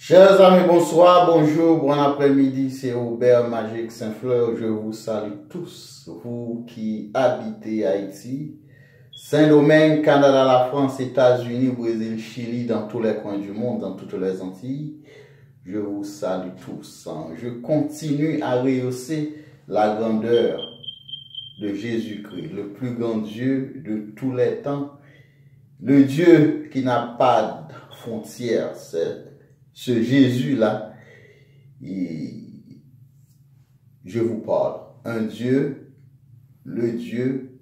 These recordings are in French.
Chers amis, bonsoir, bonjour, bon après-midi, c'est Robert Magique Saint-Fleur. Je vous salue tous, vous qui habitez Haïti, Saint-Domingue, Canada, la France, États-Unis, Brésil, Chili, dans tous les coins du monde, dans toutes les Antilles. Je vous salue tous. Je continue à rehausser la grandeur de Jésus-Christ, le plus grand Dieu de tous les temps, le Dieu qui n'a pas de frontières. C'est ce Jésus-là, je vous parle. Un Dieu, le Dieu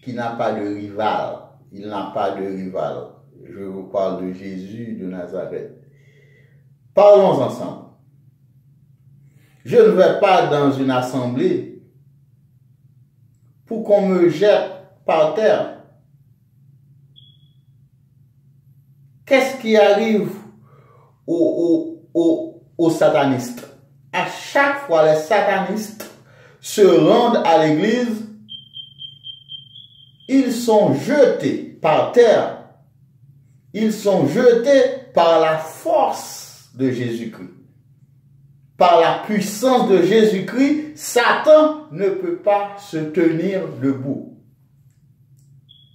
qui n'a pas de rival. Il n'a pas de rival. Je vous parle de Jésus de Nazareth. Parlons ensemble. Je ne vais pas dans une assemblée pour qu'on me jette par terre. Qu'est-ce qui arrive aux satanistes? À chaque fois, les satanistes se rendent à l'église, ils sont jetés par terre. Ils sont jetés par la force de Jésus-Christ. Par la puissance de Jésus-Christ, Satan ne peut pas se tenir debout.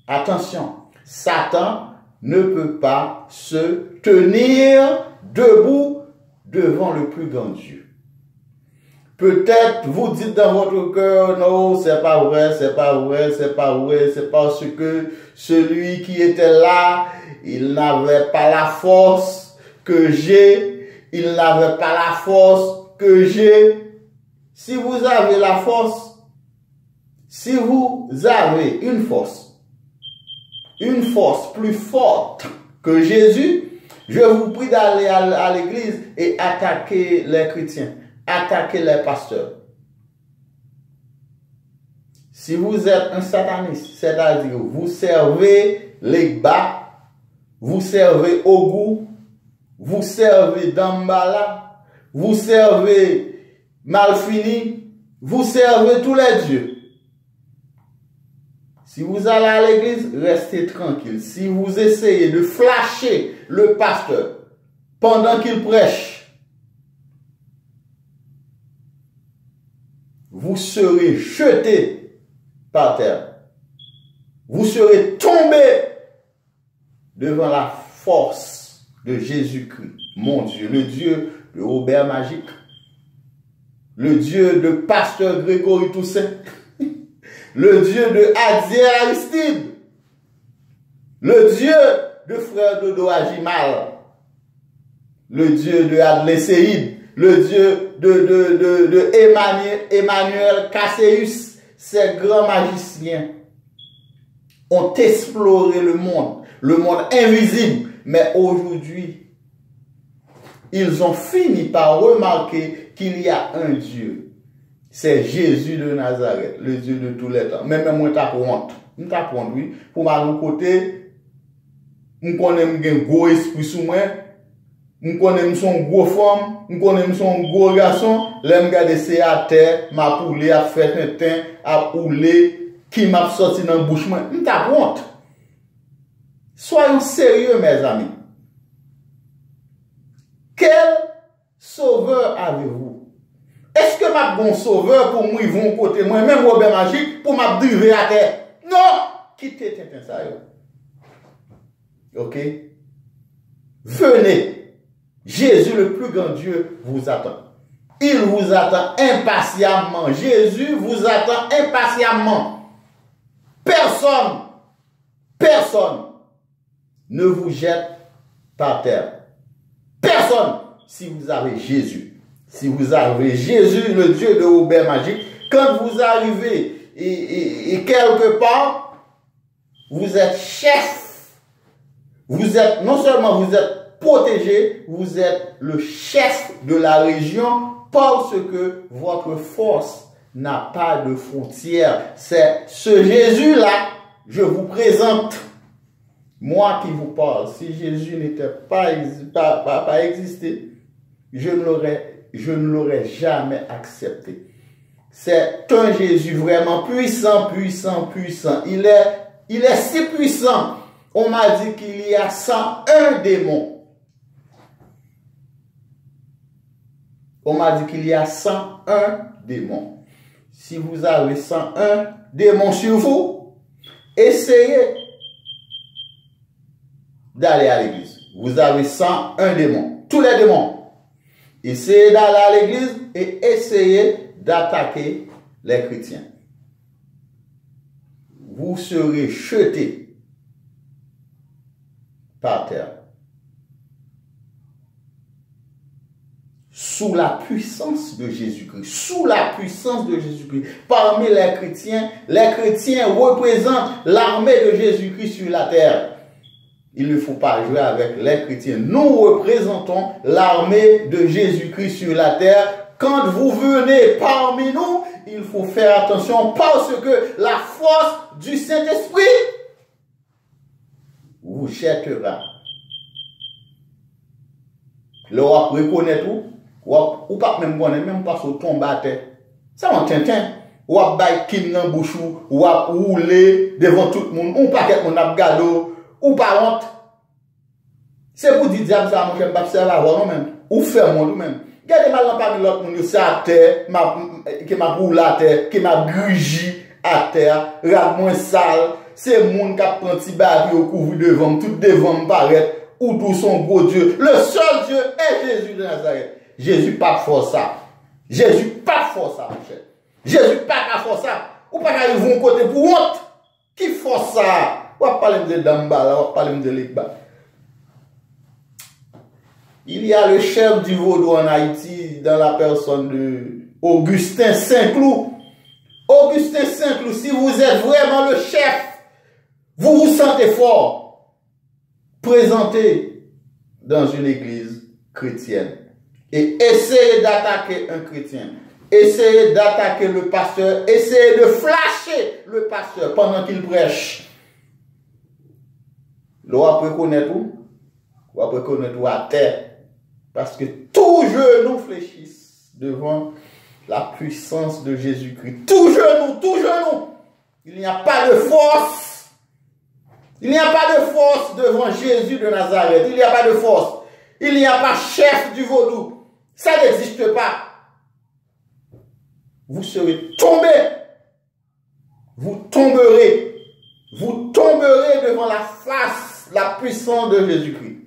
Attention, Satan ne peut pas se tenir debout devant le plus grand Dieu. Peut-être vous dites dans votre cœur, non, c'est pas vrai, c'est pas vrai, c'est pas vrai, c'est parce que celui qui était là, il n'avait pas la force que j'ai, il n'avait pas la force que j'ai. Si vous avez la force, si vous avez une force plus forte que Jésus, je vous prie d'aller à l'église et attaquer les chrétiens, attaquer les pasteurs. Si vous êtes un sataniste, c'est-à-dire vous servez les bas, vous servez Ogou, vous servez Dambala, vous servez Malfini, vous servez tous les dieux. Si vous allez à l'église, restez tranquille. Si vous essayez de flasher le pasteur pendant qu'il prêche, vous serez jeté par terre. Vous serez tombé devant la force de Jésus-Christ, mon Dieu, le Dieu de Robert Magique, le Dieu de pasteur Grégory Toussaint, le Dieu de Adiel Aristide, le Dieu de frère Dodo Ajimal, le Dieu de Adlé Seïd, le Dieu de Emmanuel Casséus. Ces grands magiciens ont exploré le monde invisible, mais aujourd'hui, ils ont fini par remarquer qu'il y a un Dieu. C'est Jésus de Nazareth, le Dieu de tous les temps. Même moi, t'as honte. Je t'ai honte, oui. Pour mon côté, je connais un gros esprit sous moi. Je connais son gros femme. Je connais son gros garçon. Là, je regarde c'est à terre, ma poule a fait un teint, a poulé, qui m'a sorti dans la bouche. Je t'ai honte. Soyons sérieux, mes amis. Quel sauveur avez-vous? Est-ce que ma bon sauveur pour moi, ils vont côté moi, même Robert Magique, pour m'abdriver à terre? Non! Quittez ça. Ok? Venez. Jésus, le plus grand Dieu, vous attend. Il vous attend impatiemment. Jésus vous attend impatiemment. Personne ne vous jette par terre. Personne, si vous avez Jésus. Si vous avez Jésus, le Dieu de Robert Magique, quand vous arrivez et quelque part, vous êtes chef. Vous êtes, non seulement vous êtes protégé, vous êtes le chef de la région parce que votre force n'a pas de frontières. C'est ce Jésus-là, je vous présente. Moi qui vous parle, si Jésus n'était pas existé, je ne l'aurais jamais accepté. C'est un Jésus vraiment puissant. Il est si puissant. On m'a dit qu'il y a 101 démons On m'a dit qu'il y a 101 démons. Si vous avez 101 démons sur vous, essayez d'aller à l'église. Vous avez 101 démons. Tous les démons. Essayez d'aller à l'église et essayez d'attaquer les chrétiens. Vous serez jetés par terre. Sous la puissance de Jésus-Christ. Sous la puissance de Jésus-Christ. Parmi les chrétiens représentent l'armée de Jésus-Christ sur la terre. Il ne faut pas jouer avec les chrétiens. Nous représentons l'armée de Jésus-Christ sur la terre. Quand vous venez parmi nous, il faut faire attention parce que la force du Saint-Esprit vous jettera. Le roi reconnaît tout. Ou pas même connaître, même pas sur tombe à terre. Ça on tintin. Ou à bailler kin dans bouchou, ou à rouler devant tout le monde, ou pas quelqu'un n'a gado, ou pas honte. C'est pour dire diable ça, mon cher, pas faire la voix même. Ou faire mon même. Regardez mal parmi l'autre monde, c'est à terre, qui m'a roulé à terre, qui m'a grugi à terre, rap moins sale, c'est monde qui a pris un petit baril au couvre devant, tout devant me paraît, ou tout son gros Dieu. Le seul Dieu est Jésus de Nazareth. Jésus pas fort ça. Jésus pas fort ça, mon cher. Jésus pas fort ça. Ou pas arriver un côté pour honte. Qui fort ça? On va parler de Damba, on va parler de l'Ekba. Il y a le chef du vaudou en Haïti dans la personne de Augustin Saint-Cloud. Augustin Saint-Cloud, si vous êtes vraiment le chef, vous vous sentez fort, présentez dans une église chrétienne et essayez d'attaquer un chrétien. Essayez d'attaquer le pasteur, essayez de flasher le pasteur pendant qu'il prêche. L'on va reconnaître où? On va reconnaître où à terre. Parce que tout genou fléchisse devant la puissance de Jésus-Christ. Tout genou, tout genou. Il n'y a pas de force. Il n'y a pas de force devant Jésus de Nazareth. Il n'y a pas de force. Il n'y a pas chef du vaudou. Ça n'existe pas. Vous serez tombés. Vous tomberez. Vous tomberez devant la face, la puissance de Jésus-Christ.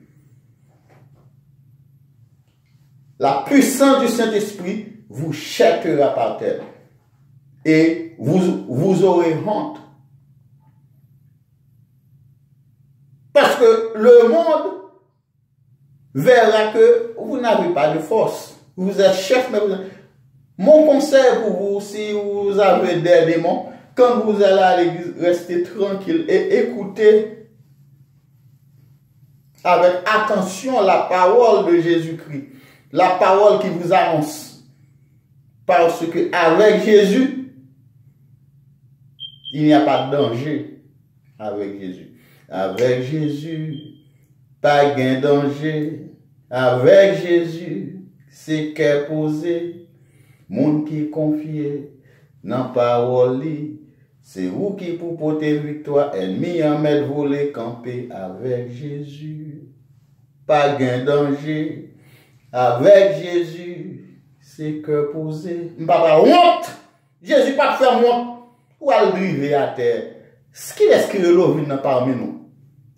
La puissance du Saint-Esprit vous jettera par terre. Et vous aurez honte. Parce que le monde verra que vous n'avez pas de force. Vous êtes chef, mais vous êtes... Mon conseil pour vous, si vous avez des démons, quand vous allez à l'église, restez tranquille et écoutez avec attention la parole de Jésus-Christ. La parole qui vous annonce. Parce que avec Jésus, il n'y a pas de danger avec Jésus. Avec Jésus, pas de danger. Avec Jésus, c'est qu'est posé. Monde qui confie dans parole, c'est vous qui pour porter victoire. Ennemi en mettre voler camper avec Jésus. Pas de danger. Avec Jésus, c'est que posé. Papa, honte! Jésus pas faire honte. Ou à driver à terre. Ce qui est-ce que l'eau vient parmi nous?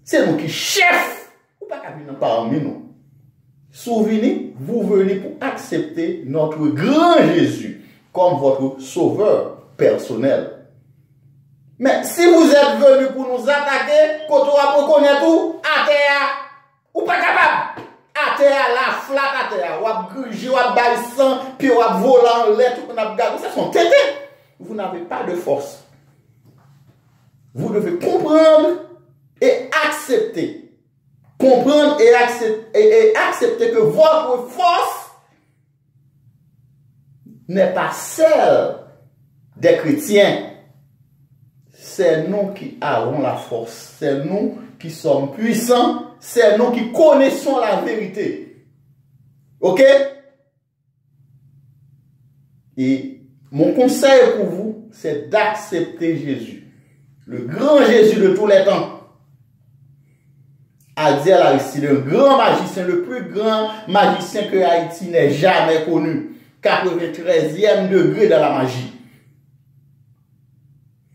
C'est nous qui chef. Ou pas qu'à venir parmi nous. Souvenez, vous venez pour accepter notre grand Jésus comme votre sauveur personnel. Mais si vous êtes venu pour nous attaquer, quand on va reconnaître tout, à terre, ou pas capable. À terre, la flat à terre, ou à gruger, ou à bailler sang, puis ou à voler en l'air, tout qu'on a gardé, ça sont tétés. Vous n'avez pas de force. Vous devez comprendre et accepter. Comprendre et accepter que votre force n'est pas celle des chrétiens. C'est nous qui avons la force. C'est nous qui sommes puissants. C'est nous qui connaissons la vérité. Ok? Et mon conseil pour vous, c'est d'accepter Jésus. Le grand Jésus de tous les temps. Adiel Aristide, un grand magicien, le plus grand magicien que Haïti n'ait jamais connu. 93e degré dans la magie.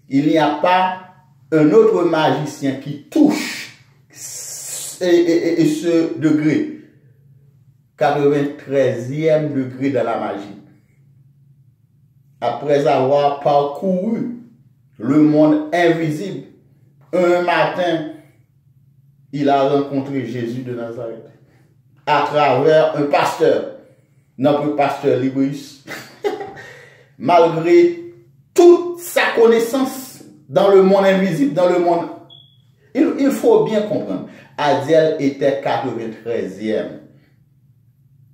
Il n'y a pas un autre magicien qui touche ce degré. 93e degré dans la magie. Après avoir parcouru le monde invisible, un matin, il a rencontré Jésus de Nazareth à travers un pasteur, notre pasteur Libris. Malgré toute sa connaissance dans le monde invisible, dans le monde... Il faut bien comprendre, Adiel était 93e.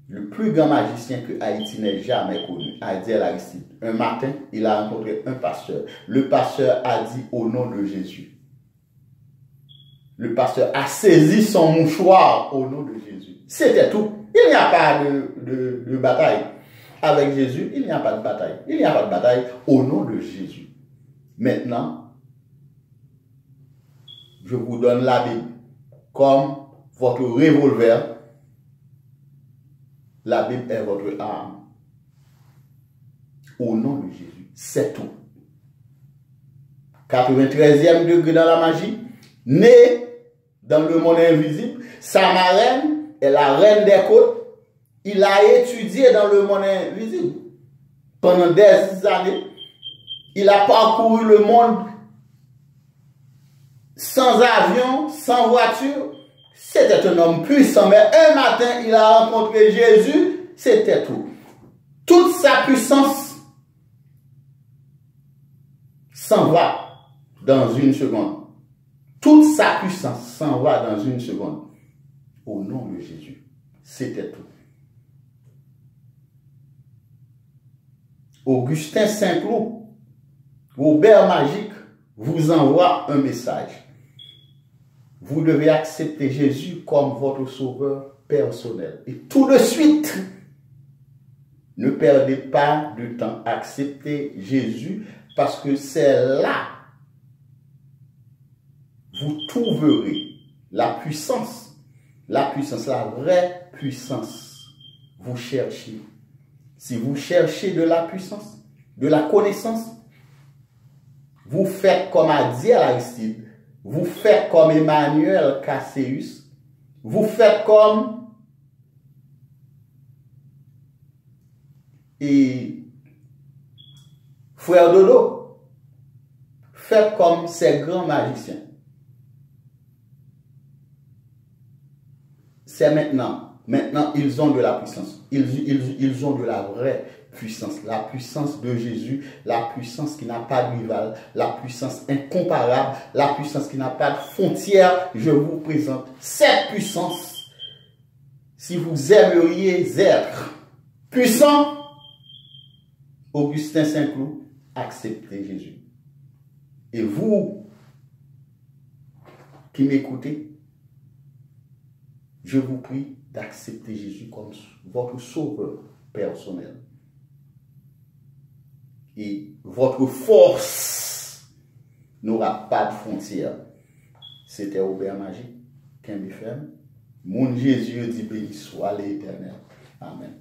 Le plus grand magicien que Haïti n'ait jamais connu, Adiel Aristide. Un matin, il a rencontré un pasteur. Le pasteur a dit au nom de Jésus. Le pasteur a saisi son mouchoir au nom de Jésus. C'était tout. Il n'y a pas de bataille. Avec Jésus, il n'y a pas de bataille. Il n'y a pas de bataille au nom de Jésus. Maintenant, je vous donne la Bible comme votre revolver. La Bible est votre arme. Au nom de Jésus, c'est tout. 93e degré dans la magie, né dans le monde invisible, sa marraine est la reine des côtes. Il a étudié dans le monde invisible pendant des années. Il a parcouru le monde sans avion, sans voiture. C'était un homme puissant, mais un matin, il a rencontré Jésus. C'était tout. Toute sa puissance s'en va dans une seconde. Toute sa puissance s'en va dans une seconde. Au nom de Jésus. C'était tout. Augustin Saint-Cloud, Robert Magique, vous envoie un message. Vous devez accepter Jésus comme votre sauveur personnel. Et tout de suite, ne perdez pas de temps. Acceptez Jésus parce que c'est là vous trouverez la puissance, la vraie puissance. Vous cherchez. Si vous cherchez de la puissance, de la connaissance, vous faites comme Adiel Aristide, vous faites comme Emmanuel Casséus, vous faites comme Frère Dodo, faites comme ces grands magiciens. C'est maintenant. Maintenant, ils ont de la puissance. Ils ont de la vraie puissance. La puissance de Jésus, la puissance qui n'a pas de rival, la puissance incomparable, la puissance qui n'a pas de frontières. Je vous présente cette puissance. Si vous aimeriez être puissant, Augustin Saint-Cloud, acceptez Jésus. Et vous qui m'écoutez, je vous prie d'accepter Jésus comme votre sauveur personnel. Et votre force n'aura pas de frontières. C'était Robert Magique, Kembe FM. Mon Jésus dit béni soit l'Éternel. Amen.